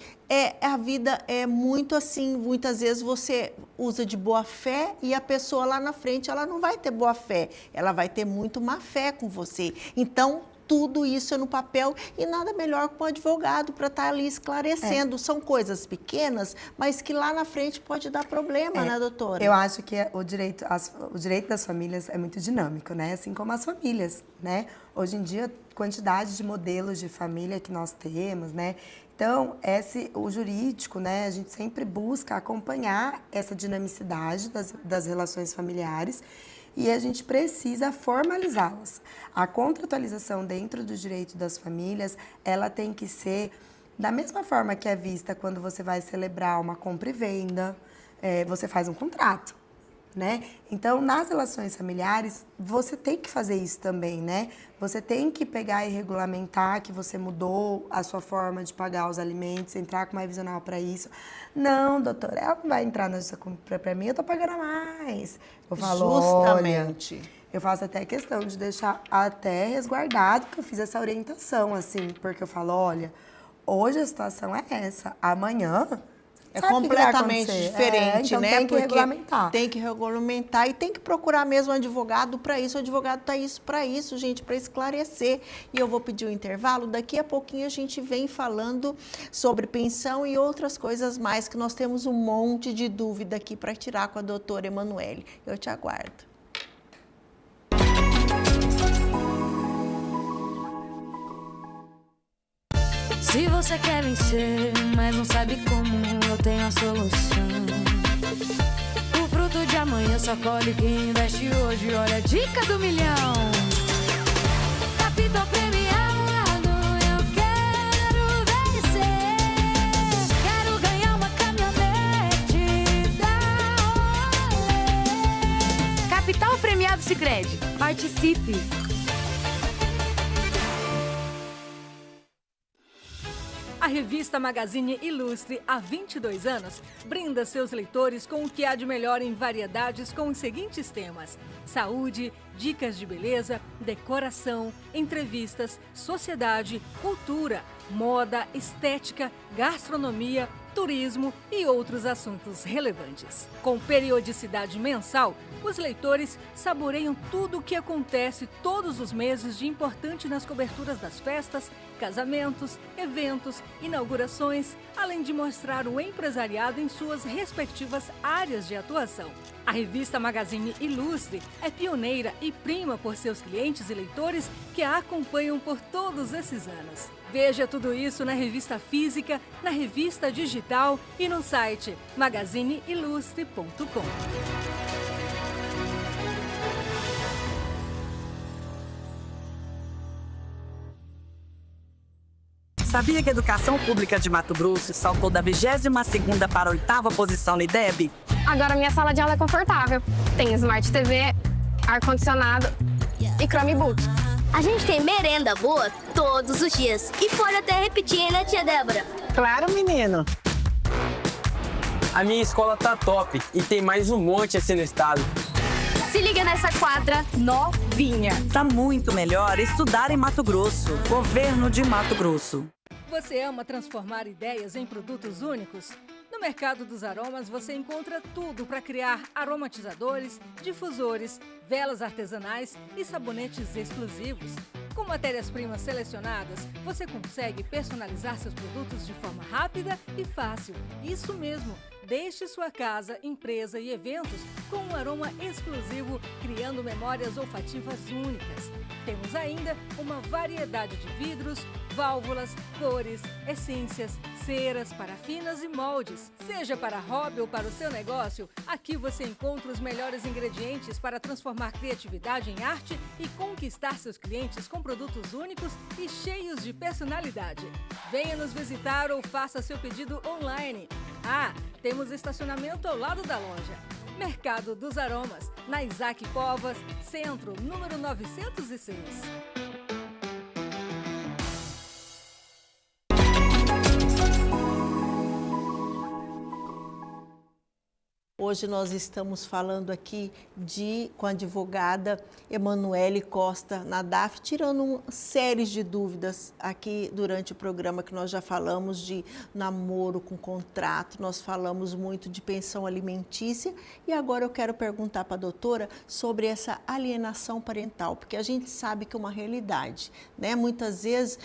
a vida é muito assim, muitas vezes você usa de boa fé e a pessoa lá na frente, ela não vai ter boa fé, ela vai ter muito má fé com você. Então, tudo isso é no papel e nada melhor que um advogado para estar ali esclarecendo. São coisas pequenas, mas que lá na frente pode dar problema, né, doutora? Eu acho que o direito das famílias é muito dinâmico, né? Assim como as famílias, né? Hoje em dia, quantidade de modelos de família que nós temos, né? Então, o jurídico, né? A gente sempre busca acompanhar essa dinamicidade das relações familiares e a gente precisa formalizá-las. A contratualização dentro do direito das famílias, ela tem que ser da mesma forma que é vista quando você vai celebrar uma compra e venda, você faz um contrato, né? Então, nas relações familiares, você tem que fazer isso também, né? Você tem que pegar e regulamentar que você mudou a sua forma de pagar os alimentos, entrar com uma revisional para isso. Não, doutora, ela não vai entrar nessa compra para mim, eu tô pagando a mais. Eu falo, justamente. Olha, eu faço até questão de deixar até resguardado que eu fiz essa orientação, assim, porque eu falo, olha, hoje a situação é essa, amanhã você não É sabe o que vai completamente acontecer. diferente, então né? tem que Porque regulamentar. tem que regulamentar e tem que procurar mesmo um advogado para isso. O advogado está para isso, gente, para esclarecer. E eu vou pedir um intervalo. Daqui a pouquinho a gente vem falando sobre pensão e outras coisas mais, que nós temos um monte de dúvida aqui para tirar com a doutora Emanuele. Eu te aguardo. Se você quer vencer, mas não sabe como, eu tenho a solução. O fruto de amanhã só colhe quem investe hoje. Olha a dica do milhão. Capital premiado, eu quero vencer. Quero ganhar uma caminhonete da Olé. Capital Premiado Sicredi. Participe! A revista Magazine Ilustre, há 22 anos, brinda seus leitores com o que há de melhor em variedades com os seguintes temas: saúde, dicas de beleza, decoração, entrevistas, sociedade, cultura, moda, estética, gastronomia, turismo e outros assuntos relevantes. Com periodicidade mensal, os leitores saboreiam tudo o que acontece todos os meses de importante nas coberturas das festas, casamentos, eventos, inaugurações, além de mostrar o empresariado em suas respectivas áreas de atuação. A revista Magazine Ilustre é pioneira e prima por seus clientes e leitores que a acompanham por todos esses anos. Veja tudo isso na revista física, na revista digital e no site magazineilustre.com. Sabia que a educação pública de Mato Grosso saltou da 22ª para a 8ª posição no IDEB? Agora minha sala de aula é confortável. Tem Smart TV, ar-condicionado e Chromebook. A gente tem merenda boa todos os dias. E pode até repetir, hein, né, tia Débora? Claro, menino. A minha escola tá top e tem mais um monte assim no estado. Se liga nessa quadra novinha. Tá muito melhor estudar em Mato Grosso. Governo de Mato Grosso. Você ama transformar ideias em produtos únicos? No Mercado dos Aromas você encontra tudo para criar aromatizadores, difusores, velas artesanais e sabonetes exclusivos. Com matérias-primas selecionadas, você consegue personalizar seus produtos de forma rápida e fácil. Isso mesmo! Deixe sua casa, empresa e eventos com um aroma exclusivo, criando memórias olfativas únicas. Temos ainda uma variedade de vidros, válvulas, cores, essências, ceras, parafinas e moldes. Seja para hobby ou para o seu negócio, aqui você encontra os melhores ingredientes para transformar criatividade em arte e conquistar seus clientes com produtos únicos e cheios de personalidade. Venha nos visitar ou faça seu pedido online. Temos estacionamento ao lado da loja. Mercado dos Aromas, na Isaac Povas, Centro, número 906. Hoje nós estamos falando aqui com a advogada Emanuele Costa Nadaf, tirando uma série de dúvidas aqui durante o programa, que nós já falamos de namoro com contrato, nós falamos muito de pensão alimentícia e agora eu quero perguntar para a doutora sobre essa alienação parental, porque a gente sabe que é uma realidade, né? Muitas vezes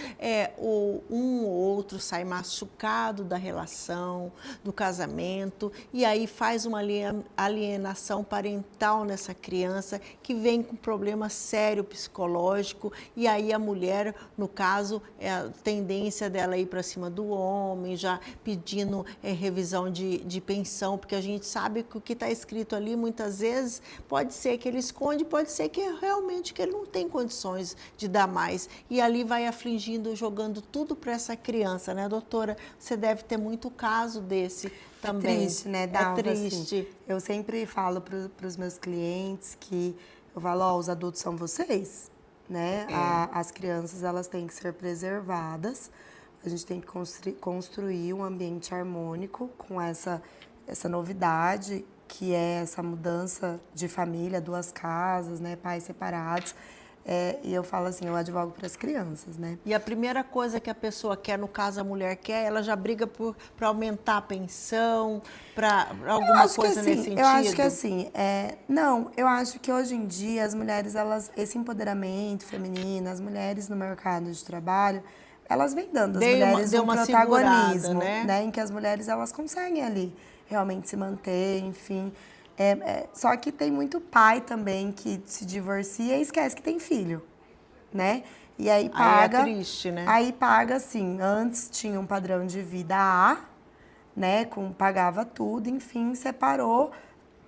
um ou outro sai machucado da relação, do casamento e aí faz uma alienação parental nessa criança que vem com problema sério psicológico e aí a mulher, no caso, a tendência dela ir para cima do homem, já pedindo revisão de pensão, porque a gente sabe que o que está escrito ali muitas vezes pode ser que ele esconde, pode ser que realmente que ele não tem condições de dar mais e ali vai afligindo, jogando tudo para essa criança, né, doutora? Você deve ter muito caso desse também. É triste, né, Dalva? É triste. Assim, eu sempre falo para os meus clientes que eu falo, os adultos são vocês, né? As crianças, elas têm que ser preservadas. A gente tem que construir um ambiente harmônico com essa novidade, que é essa mudança de família, 2 casas, né, pais separados. E eu falo assim, eu advogo para as crianças, né? E a primeira coisa que a pessoa quer, no caso a mulher quer, ela já briga para aumentar a pensão, para alguma coisa nesse sentido? Eu acho que assim, não, eu acho que hoje em dia as mulheres, esse empoderamento feminino, as mulheres no mercado de trabalho, elas vêm dando às mulheres um protagonismo, né? Em que as mulheres, elas conseguem ali realmente se manter, enfim. Só que tem muito pai também que se divorcia e esquece que tem filho, né? E aí paga... Aí é triste, né? Aí paga, assim, antes tinha um padrão de vida A, né? Pagava tudo, enfim, separou,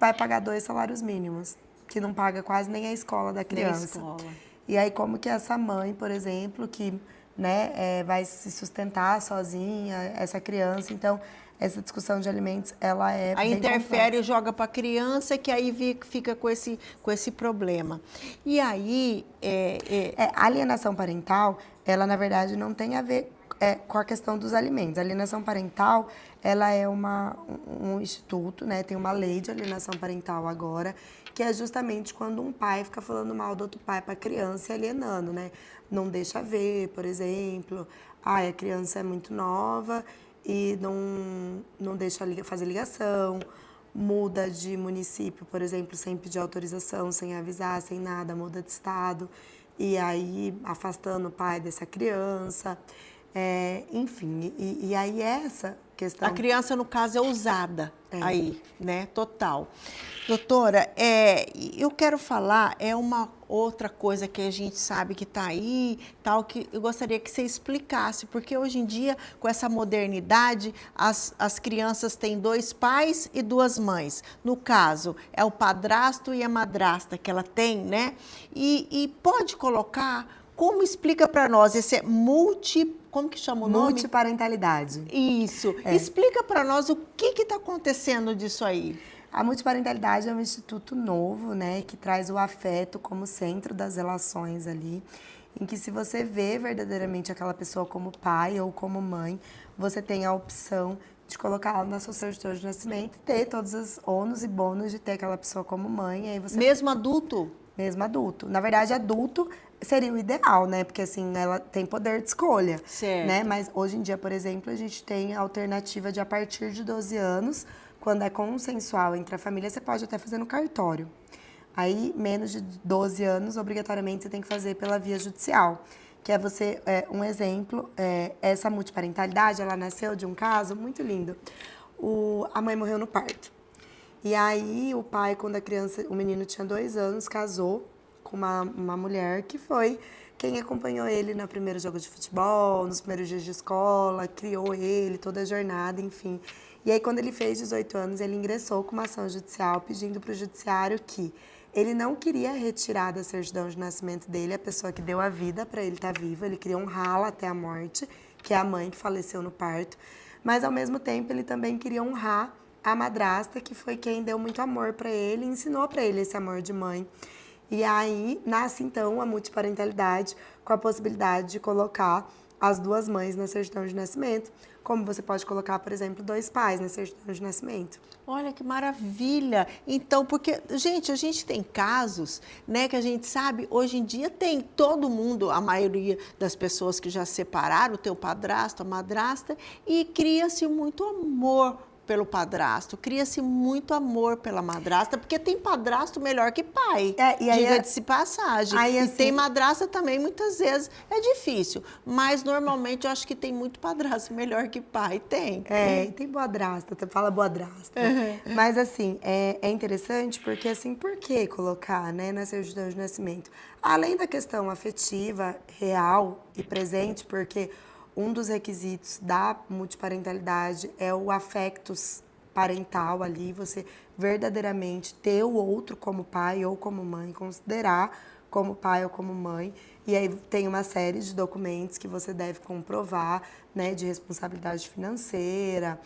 vai pagar 2 salários mínimos, que não paga quase nem a escola da criança. Nem a escola. E aí como que essa mãe, por exemplo, que né, vai se sustentar sozinha, essa criança, então... Essa discussão de alimentos, ela é aí bem interfere, complexa. joga para a criança, que aí fica com esse problema. E aí... A alienação parental, ela, na verdade, não tem a ver com a questão dos alimentos. A alienação parental, ela é um instituto, né? Tem uma lei de alienação parental agora, que é justamente quando um pai fica falando mal do outro pai para a criança e alienando, né? Não deixa ver, por exemplo. A criança é muito nova... e não deixa fazer ligação, muda de município, por exemplo, sem pedir autorização, sem avisar, sem nada, muda de estado, e aí afastando o pai dessa criança, enfim, e aí essa questão... A criança, no caso, é usada aí, né, total. Doutora, eu quero falar, uma outra coisa que a gente sabe que está aí, tal, que eu gostaria que você explicasse, porque hoje em dia, com essa modernidade, as crianças têm 2 pais e 2 mães. No caso, é o padrasto e a madrasta que ela tem, né? E pode colocar, como explica para nós, esse como que chama o nome? Multiparentalidade. Isso. Explica para nós o que está acontecendo disso aí. A multiparentalidade é um instituto novo, né, que traz o afeto como centro das relações ali, em que se você vê verdadeiramente aquela pessoa como pai ou como mãe, você tem a opção de colocá-la na sua certidão de nascimento, ter todos os ônus e bônus de ter aquela pessoa como mãe. Aí você... Mesmo adulto? Mesmo adulto. Na verdade, adulto seria o ideal, né? Porque assim, ela tem poder de escolha. Certo. Né? Mas hoje em dia, por exemplo, a gente tem a alternativa de a partir de 12 anos, quando é consensual entre a família, você pode até fazer no cartório. Aí, menos de 12 anos, obrigatoriamente, você tem que fazer pela via judicial. Que é você, um exemplo, essa multiparentalidade, ela nasceu de um caso muito lindo. A mãe morreu no parto. E aí, o pai, quando o menino tinha 2 anos, casou com uma mulher que foi quem acompanhou ele no primeiro jogo de futebol, nos primeiros dias de escola, criou ele, toda a jornada, enfim. E aí, quando ele fez 18 anos, ele ingressou com uma ação judicial pedindo para o judiciário que ele não queria retirar da certidão de nascimento dele a pessoa que deu a vida para ele estar vivo, ele queria honrá-la até a morte, que é a mãe que faleceu no parto, mas, ao mesmo tempo, ele também queria honrar a madrasta, que foi quem deu muito amor para ele e ensinou para ele esse amor de mãe. E aí, nasce, então, a multiparentalidade com a possibilidade de colocar as 2 mães na certidão de nascimento, como você pode colocar, por exemplo, 2 pais na certidão de nascimento. Olha que maravilha! Então, porque, gente, a gente tem casos, né, que a gente sabe, hoje em dia tem todo mundo, a maioria das pessoas que já separaram, tem o padrasto, a madrasta, e cria-se muito amor pelo padrasto, cria-se muito amor pela madrasta, porque tem padrasto melhor que pai, diga-se passagem. Aí, assim, e tem madrasta também, muitas vezes, é difícil, mas normalmente eu acho que tem muito padrasto melhor que pai, tem. E tem boadrasta, você fala boadrasta. Mas, assim, é interessante porque, assim, por que colocar, né, na certidão de nascimento? Além da questão afetiva, real e presente, porque um dos requisitos da multiparentalidade é o afectus parental ali, você verdadeiramente ter o outro como pai ou como mãe, considerar como pai ou como mãe. E aí tem uma série de documentos que você deve comprovar, né, de responsabilidade financeira,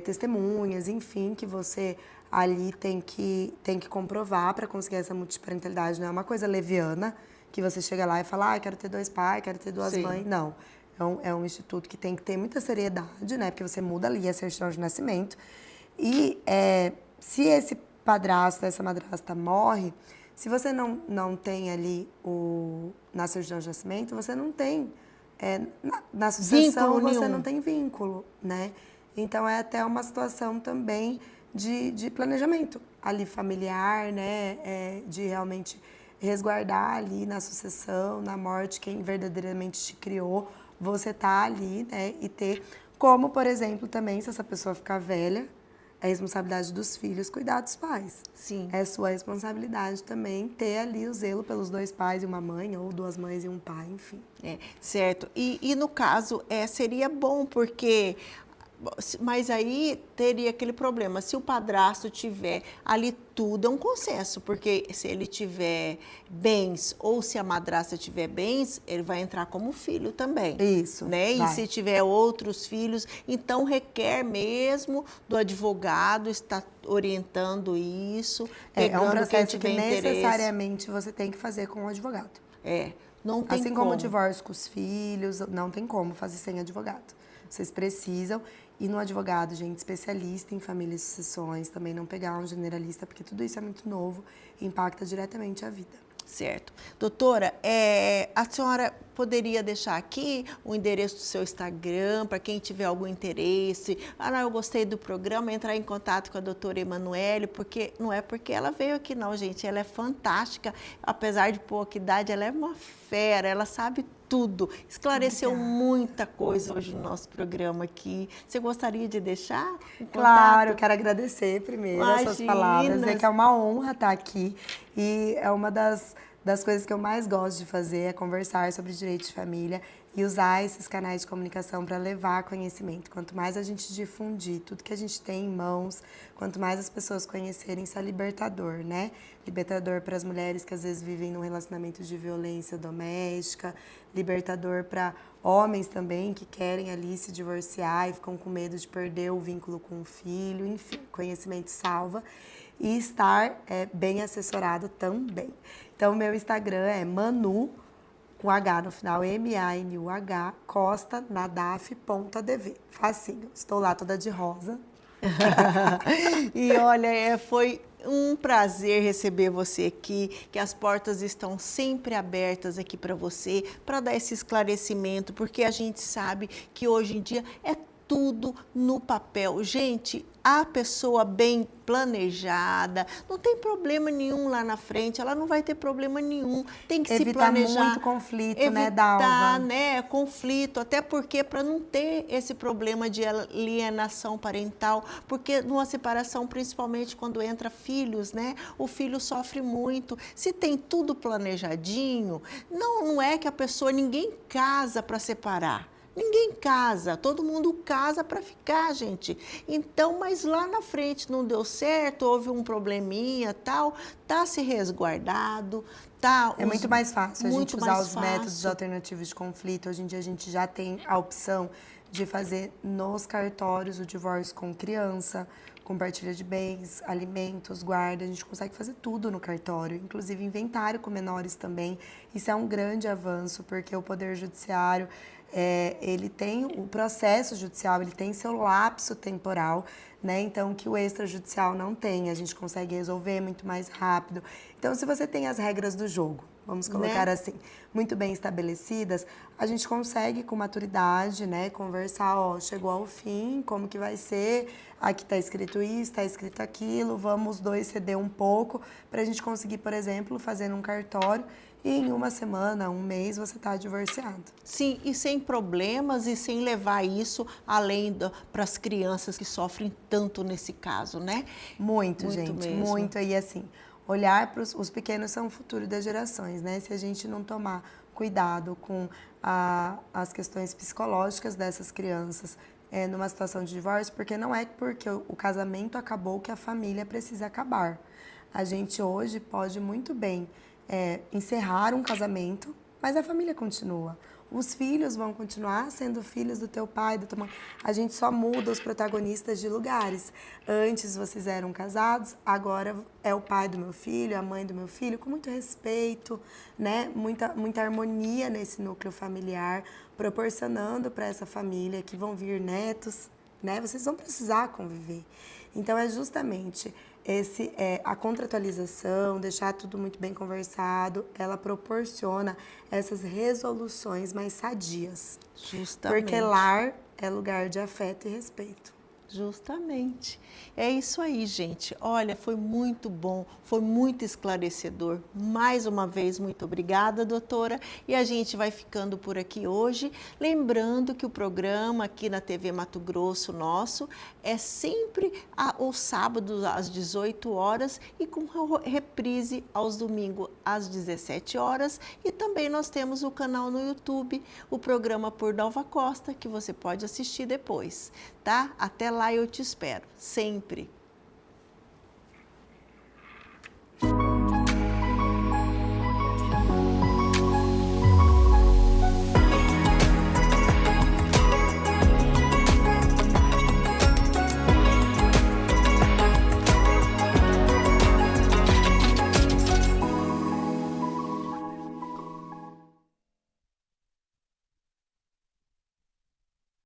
testemunhas, enfim, que você ali tem que comprovar para conseguir essa multiparentalidade. Não é uma coisa leviana, que você chega lá e fala, quero ter 2 pais, quero ter 2 mães. Não. É um instituto que tem que ter muita seriedade, né? Porque você muda ali a certidão de nascimento. E se esse padrasto, essa madrasta morre, Se você não tem ali na certidão de nascimento, você não tem, na sucessão, Vínculo você nenhum. não tem vínculo, né? Então, é até uma situação também de planejamento ali familiar, né? De realmente resguardar ali na sucessão, na morte, quem verdadeiramente te criou, você tá ali, né? E ter, como, por exemplo, também, se essa pessoa ficar velha, é responsabilidade dos filhos cuidar dos pais. Sim. É sua responsabilidade também ter ali o zelo pelos 2 pais e uma mãe, ou 2 mães e um pai, enfim. Certo. E no caso, seria bom, porque... Mas aí teria aquele problema, se o padrasto tiver ali tudo, é um consenso, porque se ele tiver bens ou se a madrasta tiver bens, ele vai entrar como filho também. Isso, né? E vai. se tiver outros filhos, então requer mesmo do advogado estar orientando isso, É um pegando quem processo que tiver interesse. necessariamente você tem que fazer com o advogado. Não tem Assim como o divórcio com os filhos, não tem como fazer sem advogado. Vocês precisam ir no advogado, gente, especialista em família e sucessões, também não pegar um generalista, porque tudo isso é muito novo e impacta diretamente a vida. Certo. Doutora, a senhora poderia deixar aqui o endereço do seu Instagram para quem tiver algum interesse? Eu gostei do programa, entrar em contato com a doutora Emanuele, porque não é porque ela veio aqui não, gente, ela é fantástica, apesar de pouca idade, ela é uma fera, ela sabe tudo, esclareceu muita coisa hoje no nosso programa aqui. Você gostaria de deixar um contato? Claro, eu quero agradecer primeiro as suas Imagina. palavras, dizer que é uma honra estar aqui e é uma das coisas que eu mais gosto de fazer, é conversar sobre direito de família e usar esses canais de comunicação para levar conhecimento. Quanto mais a gente difundir tudo que a gente tem em mãos, quanto mais as pessoas conhecerem, isso é libertador, né? Libertador para as mulheres que às vezes vivem num relacionamento de violência doméstica, libertador para homens também que querem ali se divorciar e ficam com medo de perder o vínculo com o filho, enfim, conhecimento salva. E estar bem assessorado também. Então, meu Instagram é Manu, com H no final, MANUH, Costa, nadaf.dv. Facinho. Estou lá toda de rosa. E olha, foi um prazer receber você aqui, que as portas estão sempre abertas aqui para você, para dar esse esclarecimento, porque a gente sabe que hoje em dia é tudo no papel. Gente, a pessoa bem planejada, não tem problema nenhum lá na frente, ela não vai ter problema nenhum. Tem que se planejar. Evitar muito conflito, né, Dalva? Dalva? Né, conflito, até porque para não ter esse problema de alienação parental, porque numa separação, principalmente quando entra filhos, né, o filho sofre muito. Se tem tudo planejadinho, não é que a pessoa, ninguém casa para separar. Ninguém casa, todo mundo casa para ficar, gente. Então, mas lá na frente não deu certo, houve um probleminha, tal, tá se resguardado, tá... É muito mais fácil a gente usar os fácil. métodos alternativos de conflito. Hoje em dia a gente já tem a opção de fazer nos cartórios o divórcio com criança, com partilha de bens, alimentos, guarda. A gente consegue fazer tudo no cartório, inclusive inventário com menores também. Isso é um grande avanço, porque o Poder Judiciário... ele tem o processo judicial, ele tem seu lapso temporal, né? Então, que o extrajudicial não tem, a gente consegue resolver muito mais rápido. Então, se você tem as regras do jogo, vamos colocar assim, muito bem estabelecidas, a gente consegue, com maturidade, né, conversar, chegou ao fim, como que vai ser, aqui está escrito isso, está escrito aquilo, vamos os dois ceder um pouco, para a gente conseguir, por exemplo, fazer num cartório, e em uma semana, um mês, você está divorciado. Sim, e sem problemas e sem levar isso além para as crianças que sofrem tanto nesse caso, né? Muito, gente, mesmo. muito. E assim, olhar para os pequenos são o futuro das gerações, né? Se a gente não tomar cuidado com as questões psicológicas dessas crianças numa situação de divórcio, porque não é porque o casamento acabou que a família precisa acabar. A gente hoje pode muito bem encerrar um casamento, mas a família continua. Os filhos vão continuar sendo filhos do teu pai, da tua mãe. A gente só muda os protagonistas de lugares. Antes vocês eram casados, agora é o pai do meu filho, a mãe do meu filho, com muito respeito, né? Muita harmonia nesse núcleo familiar, proporcionando para essa família que vão vir netos, né? Vocês vão precisar conviver. Então, é justamente a contratualização, deixar tudo muito bem conversado, ela proporciona essas resoluções mais sadias. Justamente. Porque lar é lugar de afeto e respeito. Justamente. É isso aí, gente. Olha, foi muito bom, foi muito esclarecedor. Mais uma vez, muito obrigada, doutora. E a gente vai ficando por aqui hoje. Lembrando que o programa aqui na TV Mato Grosso nosso é sempre aos sábados às 18 horas e com reprise aos domingos às 17 horas. E também nós temos o canal no YouTube, o programa Por Dalva Costa, que você pode assistir depois, tá? Até lá eu te espero, sempre.